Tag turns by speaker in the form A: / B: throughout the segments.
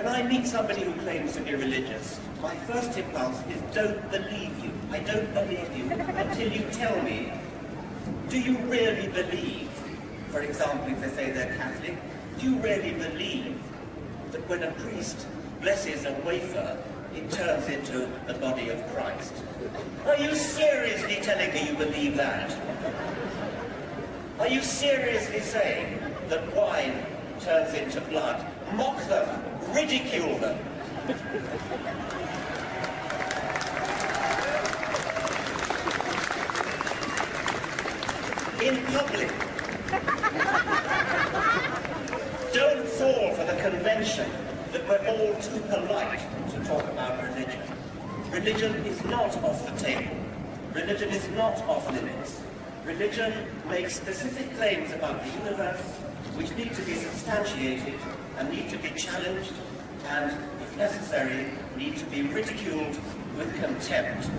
A: When I meet somebody who claims to be religious, my first impulse is don't believe you. I don't believe you until you tell me, do you really believe, for example, if they say they're Catholic, do you really believe that when a priest blesses a wafer, it turns into the body of Christ? Are you seriously telling me you believe that? Are you seriously saying that wine turns into blood? Mock them, ridicule them. In public, don't fall for the convention that we're all too polite to talk about religion. Religion is not off the table. Religion is not off limits. Religion makes specific claims about the universe which need to be substantiated and need to be challenged and, if necessary, need to be ridiculed with contempt.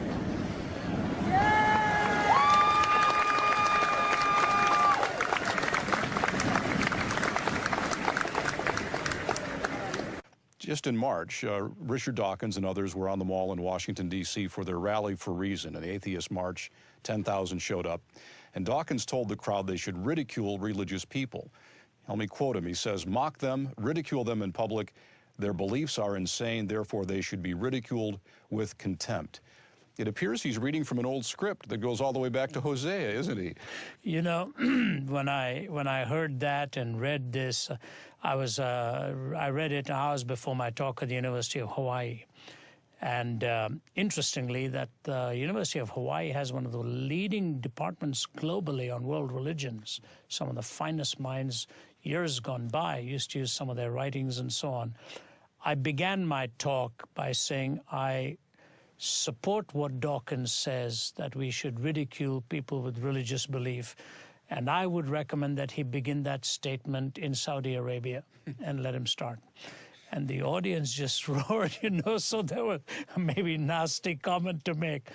B: Just in March, Richard Dawkins and others were on the Mall in Washington, D.C. for their Rally for Reason, an atheist march. 10,000 showed up. And Dawkins told the crowd they should ridicule religious people. Let me quote him. He says, "Mock them, ridicule them in public. Their beliefs are insane, therefore they should be ridiculed with contempt." It appears he's reading from an old script that goes all the way back to Hosea, isn't he?
C: You know, when I heard that and read this, I read it hours before my talk at the University of Hawaii. And interestingly, that the University of Hawaii has one of the leading departments globally on world religions. Some of the finest minds years gone by used to use some of their writings and so on. I began my talk by saying I support what Dawkins says, that we should ridicule people with religious belief. And I would recommend that he begin that statement in Saudi Arabia and let him start. And the audience just roared, you know, so there was maybe nasty comment to make.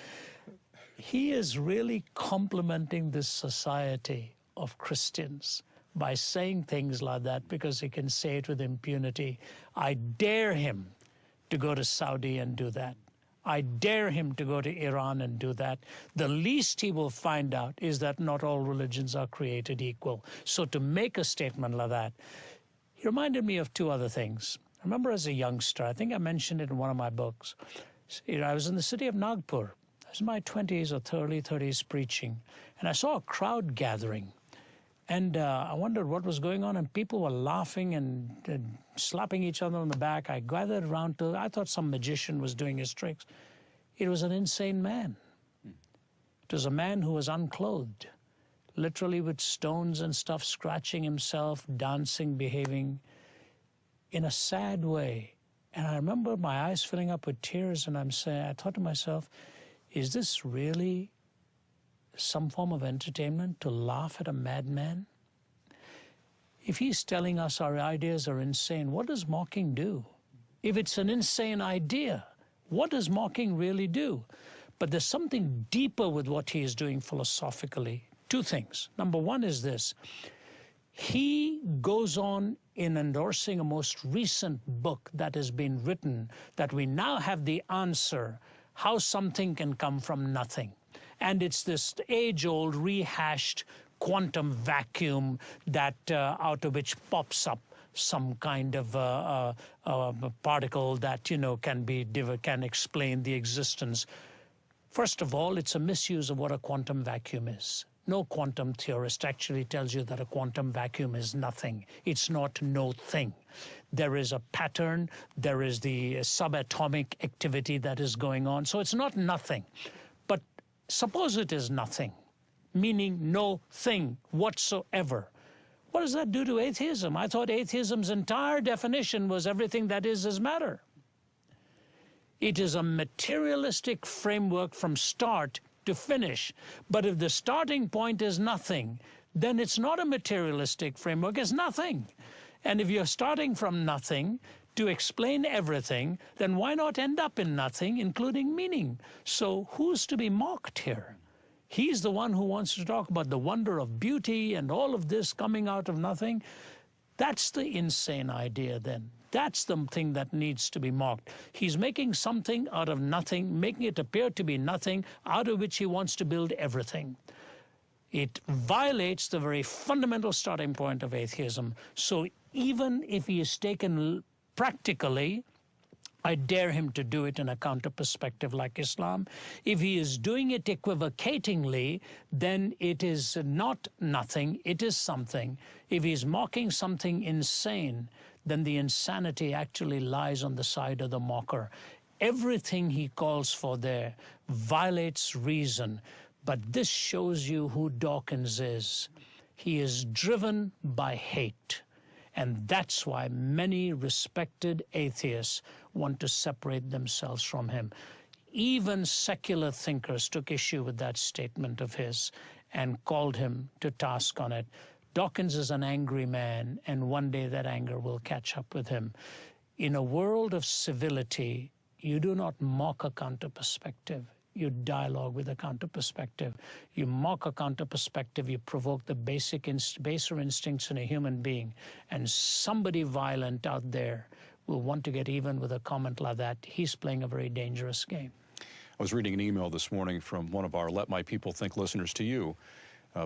C: He is really complimenting this society of Christians by saying things like that because he can say it with impunity. I dare him to go to Saudi and do that. I dare him to go to Iran and do that. The least he will find out is that not all religions are created equal. So to make a statement like that, he reminded me of two other things. I remember as a youngster, I think I mentioned it in one of my books, I was in the city of Nagpur. I was in my 20s or early 30s preaching, and I saw a crowd gathering. And I wondered what was going on, and people were laughing and slapping each other on the back. I gathered around to, I thought some magician was doing his tricks. It was an insane man. It was a man who was unclothed, literally with stones and stuff, scratching himself, dancing, behaving in a sad way. And I remember my eyes filling up with tears, and I thought to myself, is this really some form of entertainment to laugh at a madman? If he's telling us our ideas are insane, what does mocking do? If it's an insane idea, what does mocking really do? But there's something deeper with what he is doing philosophically. Two things. Number one is this. He goes on in endorsing a most recent book that has been written, that we now have the answer, how something can come from nothing. And it's this age-old, rehashed quantum vacuum that out of which pops up some kind of a particle that, you know, can explain the existence. First of all, it's a misuse of what a quantum vacuum is. No quantum theorist actually tells you that a quantum vacuum is nothing. It's not no thing. There is a pattern. There is the subatomic activity that is going on. So it's not nothing. But suppose it is nothing, meaning no thing whatsoever. What does that do to atheism? I thought atheism's entire definition was everything that is matter. It is a materialistic framework from start to finish. But if the starting point is nothing, then it's not a materialistic framework, it's nothing. And if you're starting from nothing to explain everything, then why not end up in nothing, including meaning? So who's to be mocked here? He's the one who wants to talk about the wonder of beauty and all of this coming out of nothing. That's the insane idea then. That's the thing that needs to be mocked. He's making something out of nothing, making it appear to be nothing, out of which he wants to build everything. It violates the very fundamental starting point of atheism. So even if he is taken practically, I dare him to do it in a counter perspective like Islam. If he is doing it equivocatingly, then it is not nothing, it is something. If he is mocking something insane, then the insanity actually lies on the side of the mocker. Everything he calls for there violates reason. But this shows you who Dawkins is. He is driven by hate. And that's why many respected atheists want to separate themselves from him. Even secular thinkers took issue with that statement of his and called him to task on it. Dawkins is an angry man, and one day that anger will catch up with him. In a world of civility, you do not mock a counter-perspective. You dialogue with a counter-perspective. You mock a counter-perspective, you provoke the baser instincts in a human being, and somebody violent out there will want to get even with a comment like that. He's playing a very dangerous game.
B: I was reading an email this morning from one of our Let My People Think listeners to you,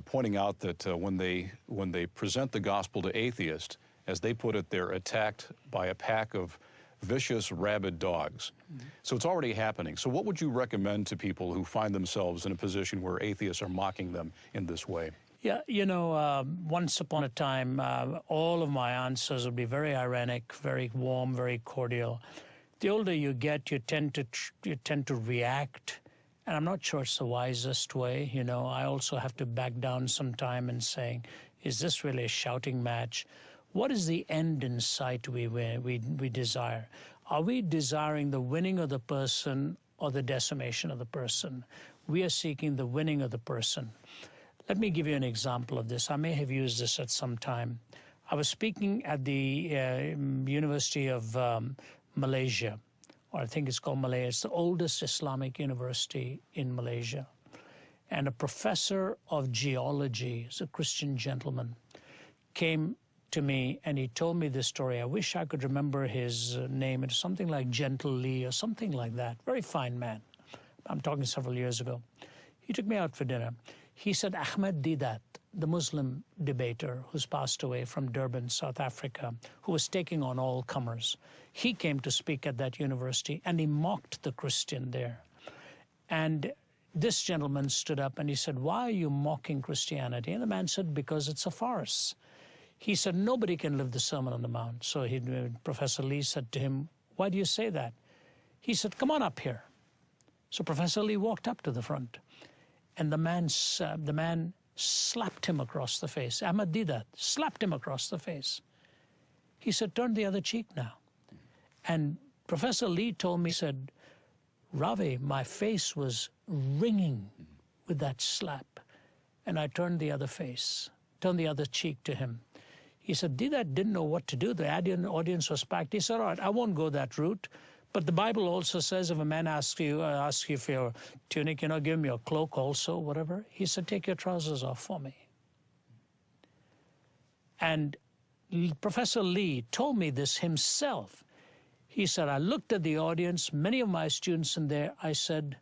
B: pointing out that when they present the gospel to atheists, as they put it, they're attacked by a pack of vicious, rabid dogs. So it's already happening. So what would you recommend to people who find themselves in a position where atheists are mocking them in this way?
C: Yeah, you know, once upon a time, all of my answers would be very ironic, very warm, very cordial. The older you get, you tend to react, and I'm not sure it's the wisest way. You know, I also have to back down some time and saying, is this really a shouting match? What is the end in sight we desire? Are we desiring the winning of the person or the decimation of the person? We are seeking the winning of the person. Let me give you an example of this. I may have used this at some time. I was speaking at the University of Malaysia, or I think it's called Malaya. It's the oldest Islamic university in Malaysia. And a professor of geology, he's a Christian gentleman, came to me and he told me this story. I wish I could remember his name. It's something like Gentle Lee or something like that. Very fine man. I'm talking several years ago. He took me out for dinner. He said Ahmed Deedat, the Muslim debater who's passed away from Durban, South Africa, who was taking on all comers, he came to speak at that university and he mocked the Christian there. And this gentleman stood up and he said, why are you mocking Christianity? And the man said, because it's a farce. He said, nobody can live the Sermon on the Mount. So Professor Lee said to him, why do you say that? He said, come on up here. So Professor Lee walked up to the front, and the man slapped him across the face. Ahmad Deedat slapped him across the face. He said, turn the other cheek now. And Professor Lee told me, he said, Ravi, my face was ringing with that slap. And I turned the other cheek to him. He said, Deedat didn't know what to do. The audience was packed. He said, all right, I won't go that route. But the Bible also says if a man asks you for your tunic, you know, give him your cloak also, whatever. He said, take your trousers off for me. And Professor Lee told me this himself. He said, I looked at the audience, many of my students in there. I said,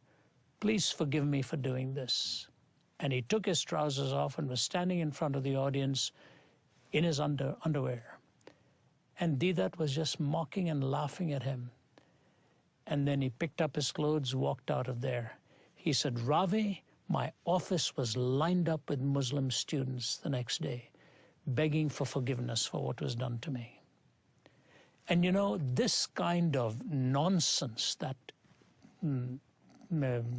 C: please forgive me for doing this. And he took his trousers off and was standing in front of the audience in his underwear. And Deedat was just mocking and laughing at him. And then he picked up his clothes, walked out of there. He said, Ravi, my office was lined up with Muslim students the next day, begging for forgiveness for what was done to me. And you know, this kind of nonsense that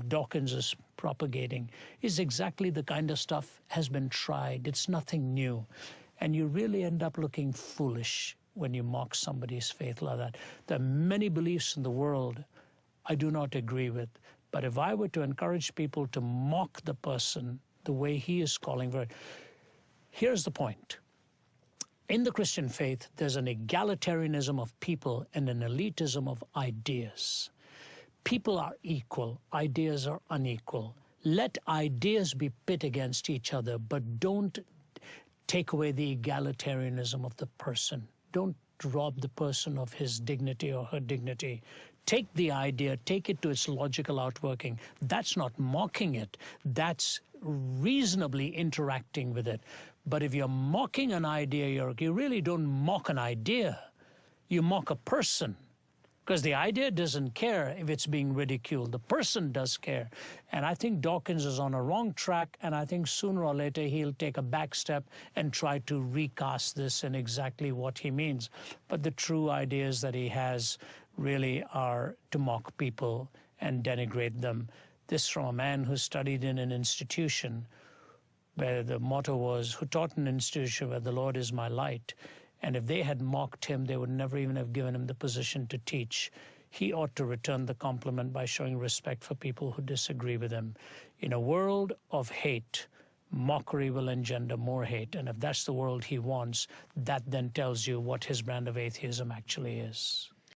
C: Dawkins is propagating is exactly the kind of stuff has been tried. It's nothing new. And you really end up looking foolish when you mock somebody's faith like that. There are many beliefs in the world I do not agree with. But if I were to encourage people to mock the person the way he is calling for it, here's the point. In the Christian faith, there's an egalitarianism of people and an elitism of ideas. People are equal, ideas are unequal. Let ideas be pit against each other, but don't take away the egalitarianism of the person. Don't rob the person of his dignity or her dignity. Take the idea, take it to its logical outworking. That's not mocking it. That's reasonably interacting with it. But if you're mocking an idea, you really don't mock an idea. You mock a person. Because the idea doesn't care if it's being ridiculed. The person does care. And I think Dawkins is on a wrong track, and I think sooner or later he'll take a back step and try to recast this in exactly what he means. But the true ideas that he has really are to mock people and denigrate them. This from a man who studied in an institution where the motto was, who taught in an institution where the Lord is my light. And if they had mocked him, they would never even have given him the position to teach. He ought to return the compliment by showing respect for people who disagree with him. In a world of hate, mockery will engender more hate. And if that's the world he wants, that then tells you what his brand of atheism actually is.